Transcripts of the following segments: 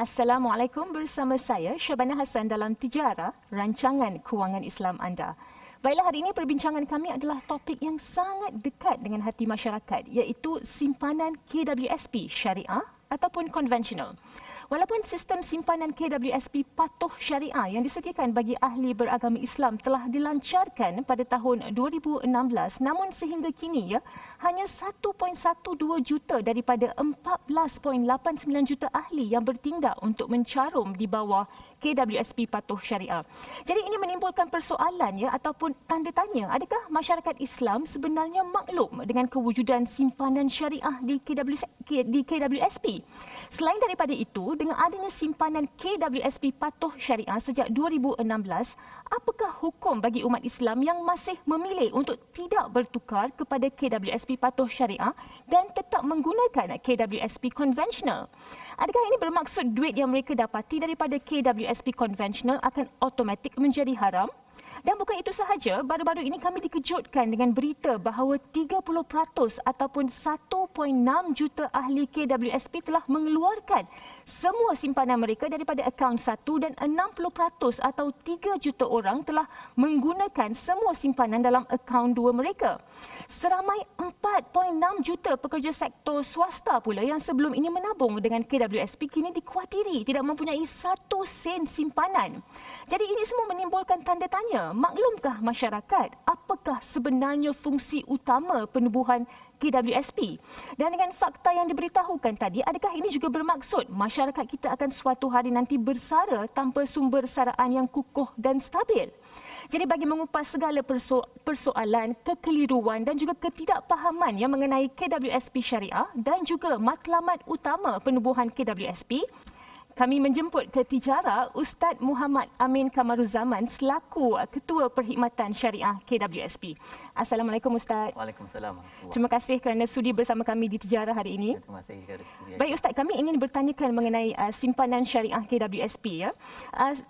Assalamualaikum, bersama saya Syabana Hassan dalam Tijara, rancangan kewangan Islam anda. Baiklah, hari ini perbincangan kami adalah topik yang sangat dekat dengan hati masyarakat, iaitu simpanan KWSP syariah ataupun konvensional. Walaupun sistem simpanan KWSP patuh syariah yang disediakan bagi ahli beragama Islam telah dilancarkan pada tahun 2016, namun sehingga kini hanya 1.12 juta daripada 14.89 juta ahli yang bertindak untuk mencarum di bawah KWSP patuh syariah. Jadi ini menimbulkan persoalan ataupun tanda tanya, adakah masyarakat Islam sebenarnya maklum dengan kewujudan simpanan syariah di KWSP? Selain daripada itu, dengan adanya simpanan KWSP patuh syariah sejak 2016, apakah hukum bagi umat Islam yang masih memilih untuk tidak bertukar kepada KWSP patuh syariah dan tetap menggunakan KWSP konvensional? Adakah ini bermaksud duit yang mereka dapati daripada KWSP konvensional akan automatik menjadi haram? Dan bukan itu sahaja, baru-baru ini kami dikejutkan dengan berita bahawa 30% ataupun 1.6 juta ahli KWSP telah mengeluarkan semua simpanan mereka daripada akaun satu dan 60% atau 3 juta orang telah menggunakan semua simpanan dalam akaun dua mereka. Seramai 4.6 juta pekerja sektor swasta pula yang sebelum ini menabung dengan KWSP kini dikhawatiri tidak mempunyai 1 sen simpanan. Jadi ini semua menimbulkan tanda tanya. Maklumkah masyarakat apakah sebenarnya fungsi utama penubuhan KWSP? Dan dengan fakta yang diberitahukan tadi, adakah ini juga bermaksud masyarakat kita akan suatu hari nanti bersara tanpa sumber saraan yang kukuh dan stabil? Jadi bagi mengupas segala persoalan, kekeliruan dan juga ketidakpahaman yang mengenai KWSP syariah dan juga matlamat utama penubuhan KWSP, kami menjemput ke Tijara Ustaz Muhammad Amin Kamaruzaman selaku Ketua Perkhidmatan Syariah KWSP. Assalamualaikum Ustaz. Waalaikumsalam. Terima kasih kerana sudi bersama kami di Tijara hari ini. Terima kasih kerana sudi. Baik Ustaz, kami ingin bertanyakan mengenai simpanan syariah KWSP.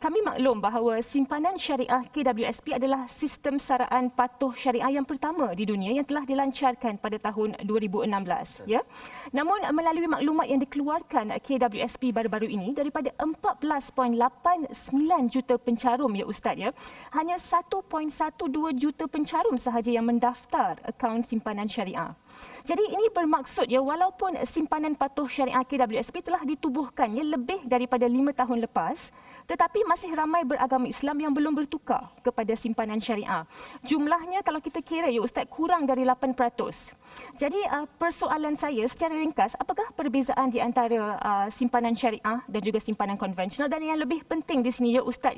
Kami maklum bahawa simpanan syariah KWSP adalah sistem saraan patuh syariah yang pertama di dunia yang telah dilancarkan pada tahun 2016. Namun melalui maklumat yang dikeluarkan KWSP baru-baru ini, daripada 14.89 juta pencarum Ustaz, hanya 1.12 juta pencarum sahaja yang mendaftar akaun simpanan syariah. Jadi ini bermaksud walaupun simpanan patuh syariah KWSP telah ditubuhkan lebih daripada 5 tahun lepas, tetapi masih ramai beragama Islam yang belum bertukar kepada simpanan syariah. Jumlahnya kalau kita kira Ustaz kurang dari 8%. Jadi persoalan saya secara ringkas, apakah perbezaan di antara simpanan syariah dan juga simpanan konvensional, dan yang lebih penting di sini Ustaz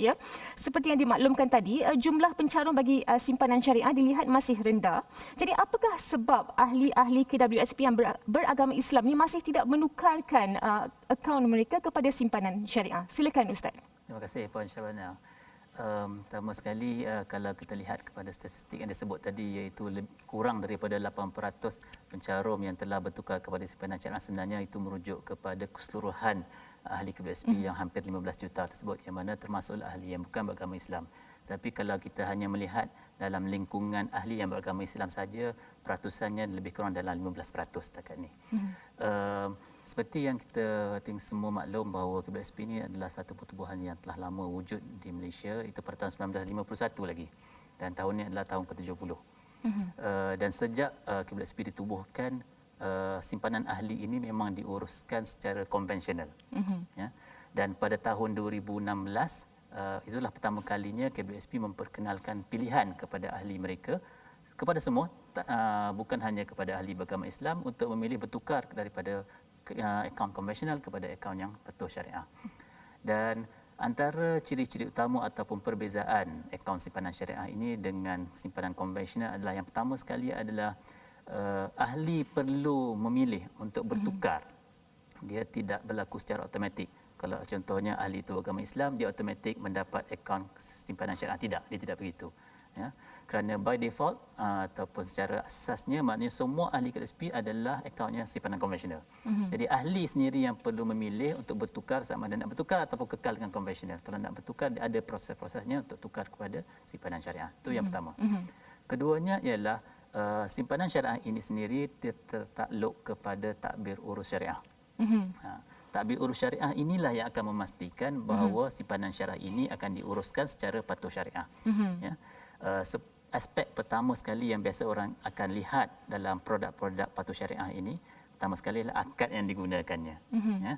seperti yang dimaklumkan tadi, jumlah pencarum bagi simpanan syariah dilihat masih rendah. Jadi apakah sebab ahli KWSP yang beragama Islam ni masih tidak menukarkan akaun mereka kepada simpanan syariah? Silakan Ustaz. Terima kasih Puan Syabana. Pertama sekali, kalau kita lihat kepada statistik yang disebut tadi, iaitu kurang daripada 8% pencarum yang telah bertukar kepada simpanan syariah, sebenarnya itu merujuk kepada keseluruhan ahli KWSP yang hampir 15 juta tersebut, yang mana termasuklah ahli yang bukan beragama Islam. Tapi kalau kita hanya melihat dalam lingkungan ahli yang beragama Islam saja, peratusannya lebih kurang dalam 15% setakat ini. Seperti yang kita semua maklum bahawa KWSP ini adalah satu pertubuhan yang telah lama wujud di Malaysia, itu pada tahun 1951 lagi. Dan tahun ini adalah tahun ke-70. Dan sejak KWSP ditubuhkan, simpanan ahli ini memang diuruskan secara konvensional. Dan pada tahun 2016, itulah pertama kalinya KWSP memperkenalkan pilihan kepada ahli mereka, kepada semua, bukan hanya kepada ahli beragama Islam, untuk memilih bertukar daripada akaun konvensional kepada akaun yang patuh syariah. Dan antara ciri-ciri utama ataupun perbezaan akaun simpanan syariah ini dengan simpanan konvensional adalah, yang pertama sekali adalah ahli perlu memilih untuk bertukar. Dia tidak berlaku secara automatik. Kalau contohnya ahli itu agama Islam, dia automatik mendapat akaun simpanan syariah. Tidak, dia tidak begitu. Kerana by default ataupun secara asasnya, maknanya semua ahli KWSP adalah akaunnya simpanan konvensional. Jadi ahli sendiri yang perlu memilih untuk bertukar, sama ada nak bertukar ataupun kekal dengan konvensional. Kalau nak bertukar, ada proses-prosesnya untuk tukar kepada simpanan syariah. Itu yang pertama. Keduanya ialah simpanan syariah ini sendiri tertakluk kepada takbir urus syariah. tadbir urus syariah inilah yang akan memastikan bahawa simpanan syariah ini akan diuruskan secara patuh syariah. Ya. Aspek pertama sekali yang biasa orang akan lihat dalam produk-produk patuh syariah ini, pertama sekali adalah akad yang digunakannya. Ya.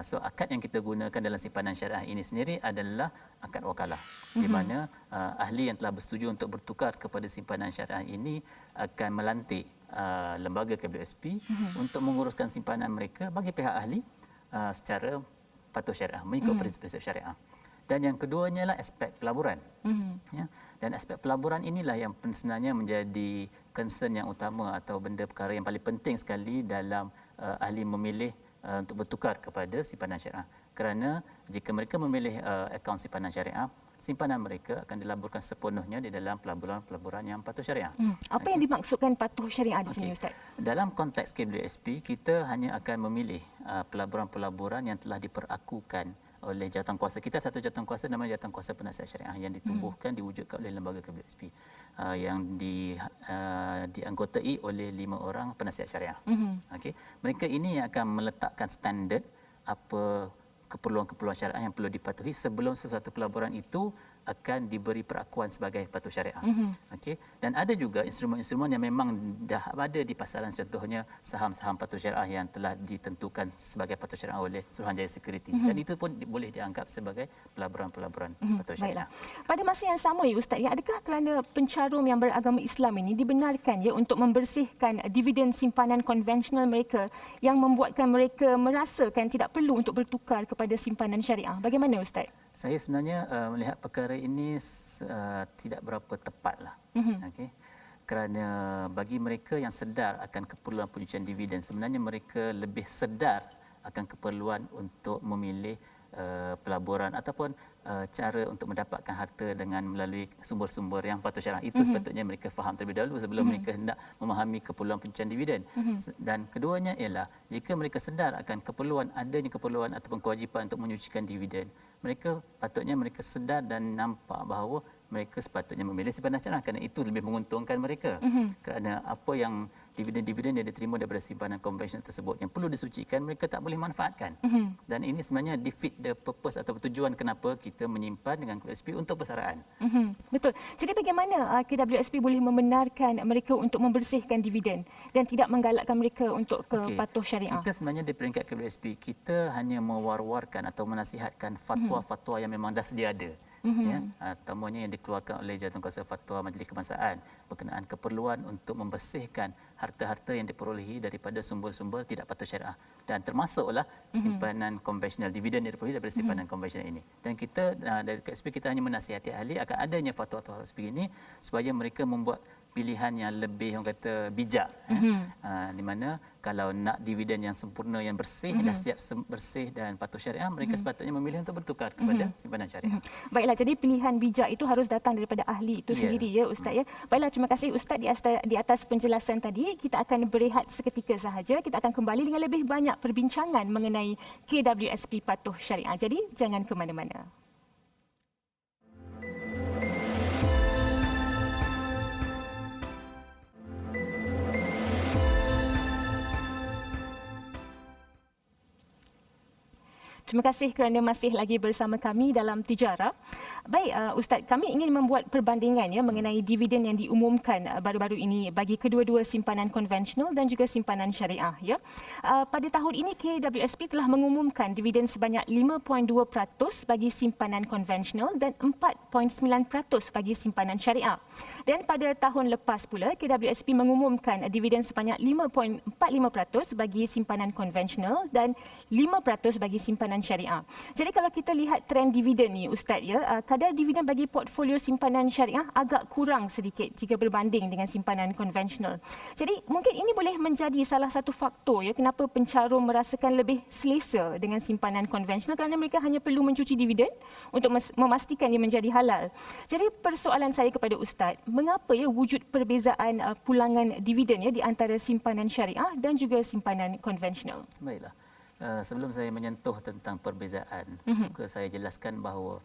So akad yang kita gunakan dalam simpanan syariah ini sendiri adalah akad wakalah, di mana ahli yang telah bersetuju untuk bertukar kepada simpanan syariah ini akan melantik lembaga KWSP untuk menguruskan simpanan mereka bagi pihak ahli secara patuh syariah, mengikut prinsip-prinsip syariah. Dan yang keduanya adalah aspek pelaburan. Ya. Dan aspek pelaburan inilah yang sebenarnya menjadi concern yang utama atau benda perkara yang paling penting sekali dalam ahli memilih untuk bertukar kepada simpanan syariah. Kerana jika mereka memilih akaun simpanan syariah, simpanan mereka akan dilaburkan sepenuhnya di dalam pelaburan-pelaburan yang patuh syariah. Apa yang dimaksudkan patuh syariah di sini, Ustaz? Dalam konteks KWSP, kita hanya akan memilih pelaburan-pelaburan yang telah diperakukan oleh jawatankuasa. Kita satu jawatankuasa namanya Jawatankuasa Penasihat Syariah yang ditubuhkan, diwujudkan oleh lembaga KWSP yang dianggotai oleh 5 orang penasihat syariah. Okey, mereka ini yang akan meletakkan standard apa keperluan-keperluan syariah yang perlu dipatuhi sebelum sesuatu pelaburan itu akan diberi perakuan sebagai patuh syariah. Okey, dan ada juga instrumen-instrumen yang memang dah ada di pasaran, contohnya saham-saham patuh syariah yang telah ditentukan sebagai patuh syariah oleh Suruhanjaya Security, dan itu pun boleh dianggap sebagai pelaburan-pelaburan patuh syariah. Baiklah. Pada masa yang sama ya Ustaz, ya, adakah kerana pencarum yang beragama Islam ini dibenarkan ya untuk membersihkan dividen simpanan konvensional mereka yang membuatkan mereka merasakan tidak perlu untuk bertukar kepada simpanan syariah? Bagaimana Ustaz? Saya sebenarnya melihat perkara ini tidak berapa tepatlah. Okey. Kerana bagi mereka yang sedar akan keperluan penyucian dividen, sebenarnya mereka lebih sedar akan keperluan untuk memilih pelaburan ataupun cara untuk mendapatkan harta dengan melalui sumber-sumber yang patuh syariah. Itu sepatutnya mereka faham terlebih dahulu sebelum mereka hendak memahami keperluan penyucian dividen. Dan keduanya ialah jika mereka sedar akan adanya keperluan ataupun kewajipan untuk menyucikan dividen, patutnya mereka sedar dan nampak bahawa mereka sepatutnya memilih simpanan syariah kerana itu lebih menguntungkan mereka. Kerana apa yang dividen-dividen yang diterima daripada simpanan konvensional tersebut yang perlu disucikan, mereka tak boleh manfaatkan. Dan ini sebenarnya defeat the purpose atau tujuan kenapa kita menyimpan dengan KWSP untuk persaraan. Betul. Jadi bagaimana KWSP boleh membenarkan mereka untuk membersihkan dividen dan tidak menggalakkan mereka untuk ke patuh syariah? Kita sebenarnya di peringkat KWSP, kita hanya mewar-warkan atau menasihatkan fatwa-fatwa yang memang dah sedia ada. Ya, temuannya yang dikeluarkan oleh Jawatankuasa Fatwa Majlis Kebangsaan berkenaan keperluan untuk membersihkan harta-harta yang diperolehi daripada sumber-sumber tidak patuh syariah, dan termasuklah simpanan konvensional, dividen yang diperolehi daripada simpanan konvensional ini. Dan kita dari KSP kita hanya menasihati ahli akan adanya fatwa-fatwa seperti ini supaya mereka membuat pilihan yang lebih orang kata bijak, di mana kalau nak dividen yang sempurna, yang bersih, dah siap bersih dan patuh syariah, mereka sepatutnya memilih untuk bertukar kepada simpanan syariah. Baiklah, jadi pilihan bijak itu harus datang daripada ahli itu sendiri ya Ustaz ya. Baiklah, terima kasih Ustaz di atas penjelasan tadi. Kita akan berehat seketika sahaja. Kita akan kembali dengan lebih banyak perbincangan mengenai KWSP patuh syariah. Jadi jangan ke mana-mana. Terima kasih kerana masih lagi bersama kami dalam Tijara. Baik, Ustaz, kami ingin membuat perbandingan ya mengenai dividen yang diumumkan baru-baru ini bagi kedua-dua simpanan konvensional dan juga simpanan syariah. Ya. Pada tahun ini KWSP telah mengumumkan dividen sebanyak 5.2% bagi simpanan konvensional dan 4.9% bagi simpanan syariah. Dan pada tahun lepas pula KWSP mengumumkan dividen sebanyak 5.45% bagi simpanan konvensional dan 5% bagi simpanan syariah. Jadi kalau kita lihat trend dividen ni Ustaz ya, kadar dividen bagi portfolio simpanan syariah agak kurang sedikit jika berbanding dengan simpanan konvensional. Jadi mungkin ini boleh menjadi salah satu faktor ya kenapa pencarum merasakan lebih selesa dengan simpanan konvensional, kerana mereka hanya perlu mencuci dividen untuk memastikan ia menjadi halal. Jadi persoalan saya kepada Ustaz, mengapa ya wujud perbezaan pulangan dividen ya di antara simpanan syariah dan juga simpanan konvensional? Baiklah. Sebelum saya menyentuh tentang perbezaan, suka saya jelaskan bahawa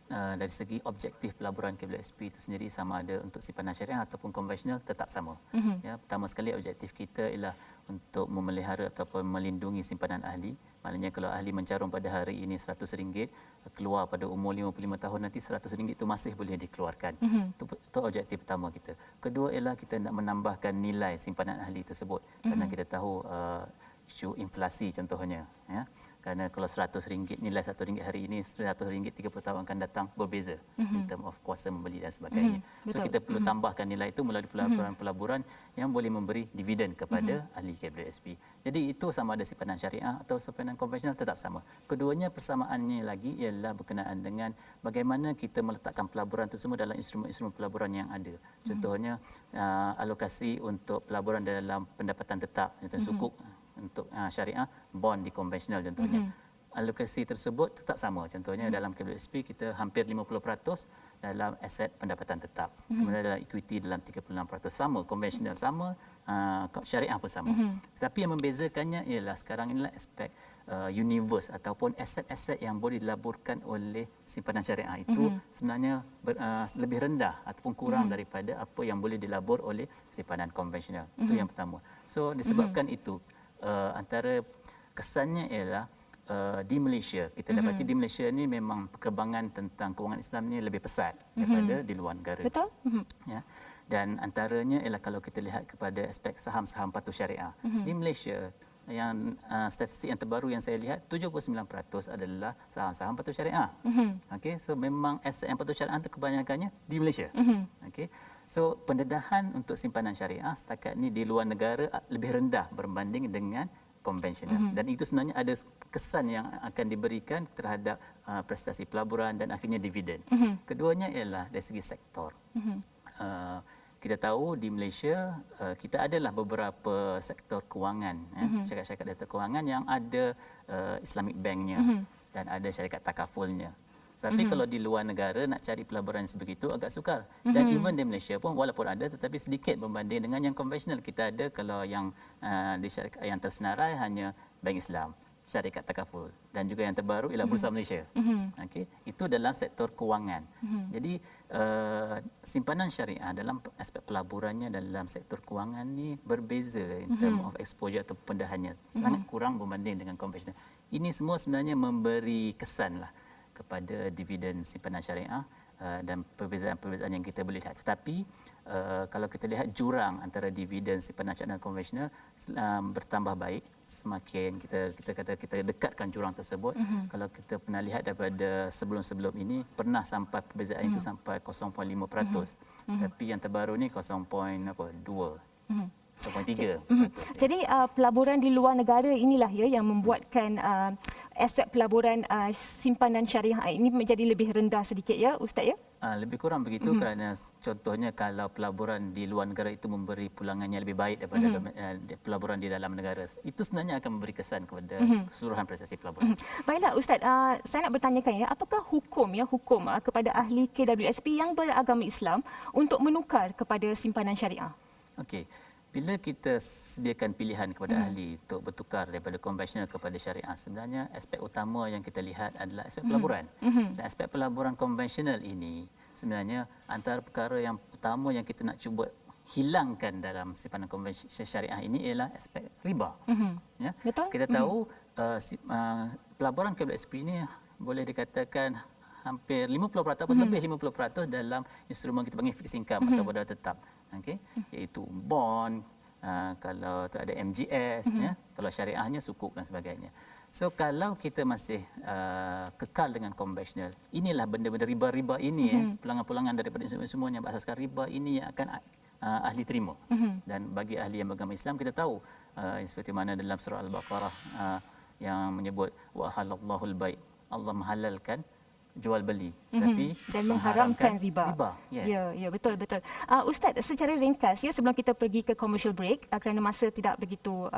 dari segi objektif pelaburan KWSP itu sendiri sama ada untuk simpanan syariah ataupun konvensional tetap sama. Ya, pertama sekali objektif kita ialah untuk memelihara ataupun melindungi simpanan ahli. Maknanya kalau ahli mencarum pada hari ini RM100, keluar pada umur 55 tahun nanti RM100 itu masih boleh dikeluarkan. Itu objektif pertama kita. Kedua ialah kita nak menambahkan nilai simpanan ahli tersebut kerana kita tahu isu inflasi contohnya, ya. Kerana kalau RM100 nilai RM100 hari ini, RM100 30 tahun akan datang berbeza in term of kuasa membeli dan sebagainya. So kita perlu tambahkan nilai itu melalui pelaburan-pelaburan yang boleh memberi dividen kepada ahli KWSP. Jadi itu sama ada simpanan syariah atau simpanan konvensional tetap sama. Keduanya persamaannya lagi ialah berkenaan dengan bagaimana kita meletakkan pelaburan itu semua dalam instrumen-instrumen pelaburan yang ada. Contohnya alokasi untuk pelaburan dalam pendapatan tetap, contohnya sukuk untuk syariah, bond di konvensional contohnya. Alokasi tersebut tetap sama. Contohnya dalam KWSP kita hampir 50% dalam aset pendapatan tetap. Kemudian dalam equity dalam 36%. Sama, konvensional sama, syariah pun sama. Tapi yang membezakannya ialah sekarang inilah aspek universe ataupun aset-aset yang boleh dilaburkan oleh simpanan syariah itu sebenarnya lebih rendah ataupun kurang daripada apa yang boleh dilabur oleh simpanan konvensional. Itu yang pertama. So disebabkan itu antara kesannya ialah di Malaysia kita dapati di Malaysia ni memang perkembangan tentang kewangan Islam ni lebih pesat daripada di luar negara. Betul? Ya. Dan antaranya ialah kalau kita lihat kepada aspek saham-saham patuh syariah. Di Malaysia yang statistik yang terbaru yang saya lihat 79% adalah saham-saham patuh syariah. Okey, so memang aset yang patuh syariah itu kebanyakannya di Malaysia. Okey. So pendedahan untuk simpanan syariah setakat ni di luar negara lebih rendah berbanding dengan konvensional. Dan itu sebenarnya ada kesan yang akan diberikan terhadap prestasi pelaburan dan akhirnya dividen. Keduanya ialah dari segi sektor. Kita tahu di Malaysia kita adalah beberapa sektor kewangan, syarikat-syarikat data kewangan yang ada Islamic Banknya dan ada syarikat takafulnya. Tapi kalau di luar negara nak cari pelaburan sebegitu agak sukar. Dan even di Malaysia pun walaupun ada tetapi sedikit berbanding dengan yang konvensional. Kita ada kalau yang di syarikat yang tersenarai hanya Bank Islam, syarikat takaful dan juga yang terbaru ialah Bursa Malaysia. Okey, itu dalam sektor kewangan. Jadi simpanan syariah dalam aspek pelaburannya dalam sektor kewangan ni berbeza in term of exposure atau pendedahannya sangat kurang berbanding dengan konvensional. Ini semua sebenarnya memberi kesan lah kepada dividen simpanan syariah dan perbezaan-perbezaan yang kita boleh lihat. Tetapi kalau kita lihat jurang antara dividen simpanan syariah dan konvensional bertambah baik semakin kita dekatkan jurang tersebut. Kalau kita pernah lihat daripada sebelum-sebelum ini pernah sampai perbezaan itu sampai 0.5%. Tapi yang terbaru ni 0.2. 0.3. Jadi pelaburan di luar negara inilah ya yang membuatkan aset pelaburan simpanan syariah ini menjadi lebih rendah sedikit ya Ustaz ya? Lebih kurang begitu kerana contohnya kalau pelaburan di luar negara itu memberi pulangannya lebih baik daripada pelaburan di dalam negara. Itu sebenarnya akan memberi kesan kepada keseluruhan prestasi pelaburan. Baiklah Ustaz, saya nak bertanyakan ya, apakah hukum kepada ahli KWSP yang beragama Islam untuk menukar kepada simpanan syariah? Okey. Bila kita sediakan pilihan kepada ahli untuk bertukar daripada konvensional kepada syariah, sebenarnya aspek utama yang kita lihat adalah aspek pelaburan. Dan aspek pelaburan konvensional ini sebenarnya antara perkara yang utama yang kita nak cuba hilangkan dalam simpanan konvensional syariah ini ialah aspek riba. Ya? Betul? Kita tahu pelaburan KWSP ini boleh dikatakan hampir 50% atau lebih 50% dalam instrumen kita panggil fixed income atau modal tetap. Okey, iaitu bond, kalau ada MGS, ya, kalau syariahnya sukuk dan sebagainya. So kalau kita masih kekal dengan konvensional, inilah benda-benda riba-riba ini, pulangan-pulangan daripada instrumen yang berasaskan riba ini yang akan ahli terima. Dan bagi ahli yang beragama Islam kita tahu seperti mana dalam surah Al-Baqarah yang menyebut wa halallahul bai', Allah menghalalkan jual beli tapi dan mengharamkan riba. Yeah. Ya, betul. Ustaz, secara ringkas ya sebelum kita pergi ke commercial break kerana masa tidak begitu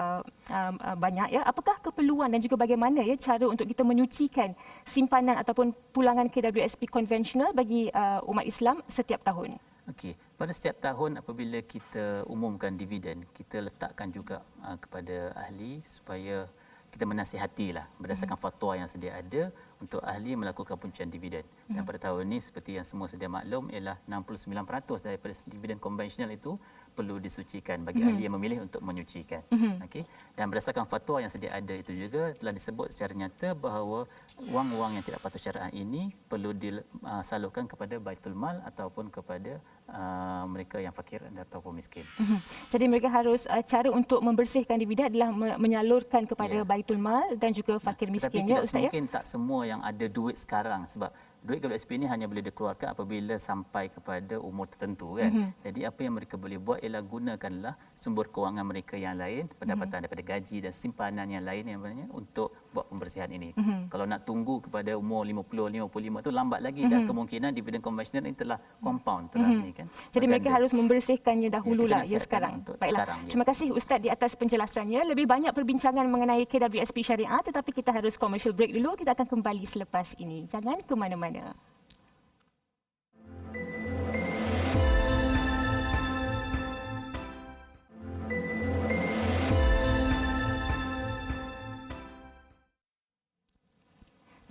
banyak ya, apakah keperluan dan juga bagaimana ya cara untuk kita menyucikan simpanan ataupun pulangan KWSP konvensional bagi umat Islam setiap tahun? Okey, pada setiap tahun apabila kita umumkan dividen, kita letakkan juga kepada ahli supaya kita menasihatilah berdasarkan fatwa yang sedia ada untuk ahli melakukan puncuan dividen. Dan pada tahun ini seperti yang semua sedia maklum ialah 69% daripada dividen konvensional itu perlu disucikan bagi ahli yang memilih untuk menyucikan. Okey. Dan berdasarkan fatwa yang sedia ada itu juga telah disebut secara nyata bahawa wang-wang yang tidak patut syar'an ini perlu disalurkan kepada Baitul Mal ataupun kepada mereka yang fakir ataupun miskin. Jadi mereka harus cara untuk membersihkan dividen adalah menyalurkan kepada Baitul Mal dan juga fakir miskin, ya Ustaz, ya? Mungkin tak semua yang ada duit sekarang, sebab duit KWSP ini hanya boleh dikeluarkan apabila sampai kepada umur tertentu kan. Jadi apa yang mereka boleh buat ialah gunakanlah sumber kewangan mereka yang lain, pendapatan daripada gaji dan simpanan yang lain yang banyak untuk buat pembersihan ini. Kalau nak tunggu kepada umur 50 55 tu lambat lagi dan kemungkinan dividen konvensional ini telah compound telah ni kan. Jadi mereka harus membersihkannya dahululah ya sekarang. Baiklah. Sekarang, Terima kasih Ustaz di atas penjelasannya. Lebih banyak perbincangan mengenai KWSP Syariah, tetapi kita harus commercial break dulu. Kita akan kembali selepas ini. Jangan ke mana-mana.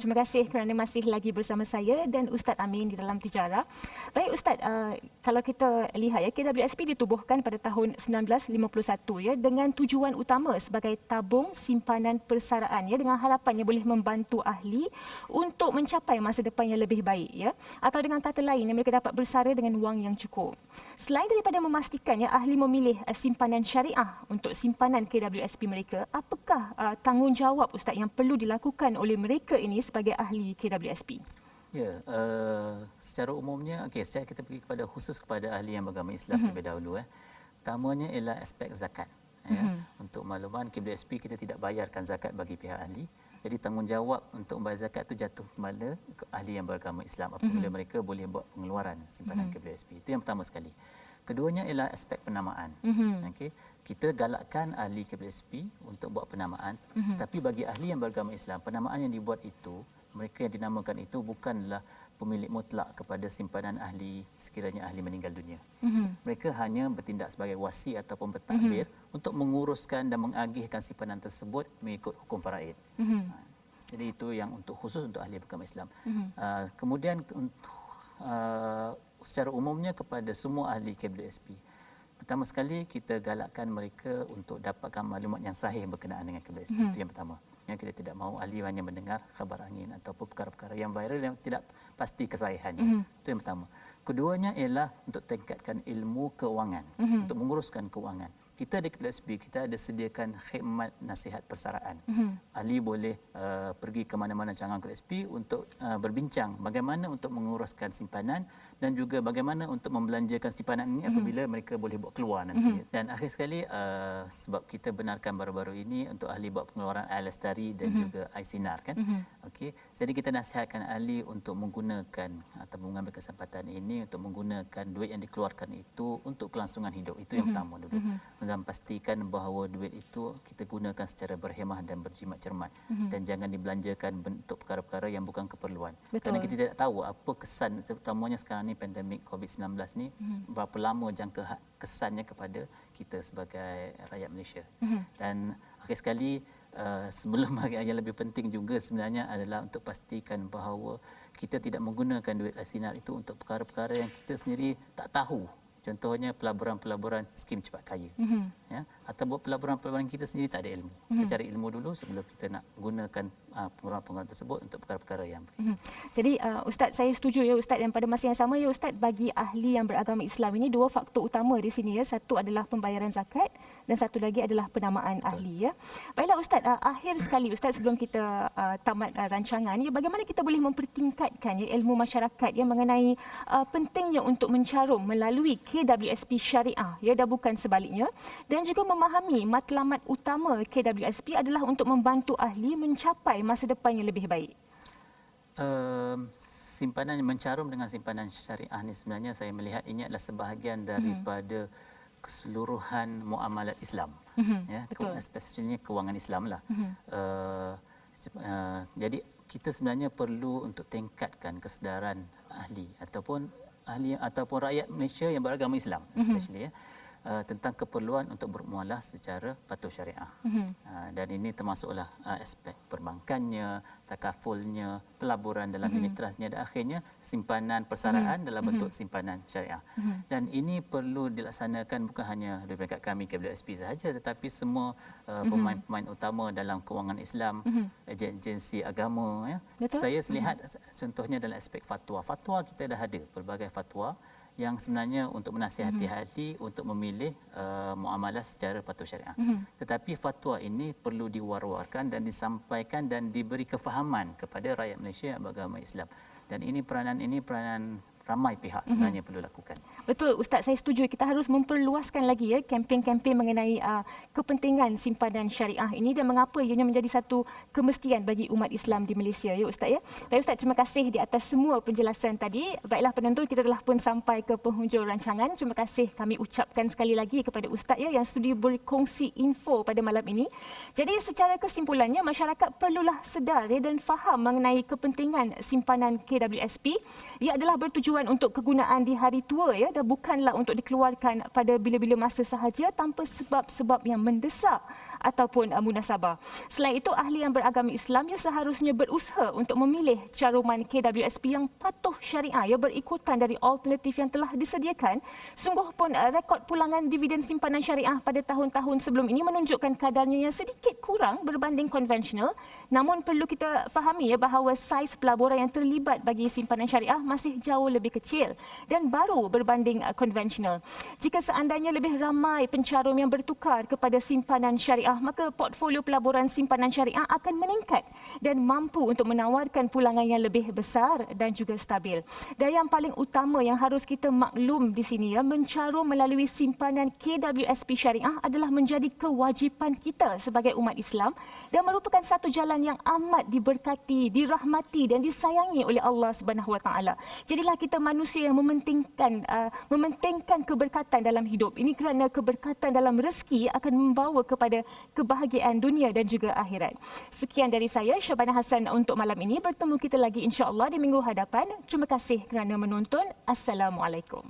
Terima kasih kerana masih lagi bersama saya dan Ustaz Amin di dalam Tijarah. Baik Ustaz, kalau kita lihat ya, KWSP ditubuhkan pada tahun 1951 ya dengan tujuan utama sebagai tabung simpanan persaraan ya, dengan harapannya boleh membantu ahli untuk mencapai masa depan yang lebih baik ya. Atau dengan kata lain, mereka dapat bersara dengan wang yang cukup. Selain daripada memastikan ya ahli memilih simpanan syariah untuk simpanan KWSP mereka, apakah tanggungjawab Ustaz yang perlu dilakukan oleh mereka ini sebagai ahli KWSP? Ya, secara umumnya, secara kita pergi kepada khusus kepada ahli yang beragama Islam terlebih dahulu. Pertamanya ialah aspek zakat. Untuk makluman, KWSP kita tidak bayarkan zakat bagi pihak ahli. Jadi tanggungjawab untuk membayar zakat itu jatuh kepada ahli yang beragama Islam apabila mereka boleh buat pengeluaran simpanan KWSP. Itu yang pertama sekali. Keduanya ialah aspek penamaan. Kita galakkan ahli KWSP untuk buat penamaan, tapi bagi ahli yang beragama Islam, penamaan yang dibuat itu, mereka yang dinamakan itu bukanlah pemilik mutlak kepada simpanan ahli sekiranya ahli meninggal dunia. Mereka hanya bertindak sebagai wasi ataupun pentadbir untuk menguruskan dan mengagihkan simpanan tersebut mengikut hukum faraid. Jadi itu yang untuk khusus untuk ahli beragama Islam. Kemudian secara umumnya kepada semua ahli KWSP, pertama sekali kita galakkan mereka untuk dapatkan maklumat yang sahih berkenaan dengan KWSP. Itu yang pertama. Yang kita tidak mahu ahli hanya mendengar khabar angin ataupun perkara-perkara yang viral yang tidak pasti kesahihannya. Itu yang pertama. Keduanya ialah untuk tingkatkan ilmu keuangan, untuk menguruskan keuangan. Kita di KWSP kita ada sediakan khidmat nasihat persaraan. Ahli boleh pergi ke mana-mana cabang KWSP untuk berbincang bagaimana untuk menguruskan simpanan dan juga bagaimana untuk membelanjakan simpanan ini apabila mereka boleh buat keluar nanti. Dan akhir sekali sebab kita benarkan baru-baru ini untuk ahli buat pengeluaran Al-Lestari dan juga Aisinar kan. Jadi kita nasihatkan ahli untuk menggunakan atau mengambil kesempatan ini untuk menggunakan duit yang dikeluarkan itu untuk kelangsungan hidup. Itu yang pertama dulu. Dan pastikan bahawa duit itu kita gunakan secara berhemah dan berjimat cermat dan jangan dibelanjakan untuk perkara-perkara yang bukan keperluan. Betul. Kerana kita tidak tahu apa kesan, terutamanya sekarang ni pandemik COVID-19 ni, berapa lama jangka kesannya kepada kita sebagai rakyat Malaysia. Dan akhir sekali sebelum yang lebih penting juga sebenarnya adalah untuk pastikan bahawa kita tidak menggunakan duit Al-Sinar itu untuk perkara-perkara yang kita sendiri tak tahu. Contohnya pelaburan-pelaburan skim cepat kaya. Ya, atau buat pelaburan-pelaburan kita sendiri tak ada ilmu. Kita cari ilmu dulu sebelum kita nak gunakan pengeluaran-pengeluaran tersebut untuk perkara-perkara yang Jadi Ustaz, saya setuju ya Ustaz, dan pada masa yang sama ya Ustaz, bagi ahli yang beragama Islam ini dua faktor utama di sini ya. Satu adalah pembayaran zakat dan satu lagi adalah penamaan ahli ya. Baiklah Ustaz, akhir sekali Ustaz sebelum kita tamat rancangan ya, bagaimana kita boleh mempertingkatkan ya ilmu masyarakat yang mengenai pentingnya untuk mencarum melalui KWSP Syariah ya, dan bukan sebaliknya, dan juga memahami matlamat utama KWSP adalah untuk membantu ahli mencapai masa depan yang lebih baik. Simpanan mencarum dengan simpanan syariah ni sebenarnya saya melihat ini adalah sebahagian daripada keseluruhan muamalat Islam. Ya, spesifiknya kewangan Islam lah. Jadi kita sebenarnya perlu untuk tingkatkan kesedaran ahli ataupun rakyat Malaysia yang beragama Islam especially ya. tentang keperluan untuk bermualah secara patuh syariah. Dan ini termasuklah aspek perbankannya, takafulnya, pelaburan dalam unit trustnya, dan akhirnya simpanan persaraan dalam bentuk simpanan syariah. Dan ini perlu dilaksanakan bukan hanya daripada kami KWSP sahaja, tetapi semua pemain-pemain utama dalam kewangan Islam, agensi agama. Ya. Saya lihat contohnya dalam aspek fatwa. Fatwa kita dah ada pelbagai fatwa yang sebenarnya untuk menasihati ahli untuk memilih muamalah secara patuh syariah. Tetapi fatwa ini perlu diwar-warkan dan disampaikan dan diberi kefahaman kepada rakyat Malaysia yang beragama Islam. Dan ini peranan ramai pihak sebenarnya perlu lakukan. Betul Ustaz, saya setuju. Kita harus memperluaskan lagi kempen-kempen mengenai kepentingan simpanan syariah ini dan mengapa ianya menjadi satu kemestian bagi umat Islam di Malaysia ya Ustaz ya. Baik Ustaz, terima kasih di atas semua penjelasan tadi. Baiklah penonton, kita telah pun sampai ke penghujung rancangan. Terima kasih kami ucapkan sekali lagi kepada Ustaz ya yang sudi berkongsi info pada malam ini. Jadi secara kesimpulannya, masyarakat perlulah sedar dan faham mengenai kepentingan simpanan KWSP. Ia adalah bertujuan untuk kegunaan di hari tua ya, dan bukanlah untuk dikeluarkan pada bila-bila masa sahaja tanpa sebab-sebab yang mendesak ataupun munasabah. Selain itu, ahli yang beragama Islam ya seharusnya berusaha untuk memilih caruman KWSP yang patuh syariah ya, berikutan dari alternatif yang telah disediakan. Sungguh pun rekod pulangan dividen simpanan syariah pada tahun-tahun sebelum ini menunjukkan kadarnya yang sedikit kurang berbanding konvensional. Namun perlu kita fahami ya bahawa saiz pelaburan yang terlibat bagi simpanan syariah masih jauh lebih kecil dan baru berbanding konvensional. Jika seandainya lebih ramai pencarum yang bertukar kepada simpanan syariah, maka portfolio pelaburan simpanan syariah akan meningkat dan mampu untuk menawarkan pulangan yang lebih besar dan juga stabil. Dan yang paling utama yang harus kita maklum di sini ya, mencarum melalui simpanan KWSP syariah adalah menjadi kewajipan kita sebagai umat Islam dan merupakan satu jalan yang amat diberkati, dirahmati dan disayangi oleh Allah Subhanahu Wa Taala. Jadilah kita manusia yang mementingkan keberkatan dalam hidup. Ini kerana keberkatan dalam rezeki akan membawa kepada kebahagiaan dunia dan juga akhirat. Sekian dari saya, Syabana Hassan untuk malam ini. Bertemu kita lagi insya-Allah di minggu hadapan. Terima kasih kerana menonton. Assalamualaikum.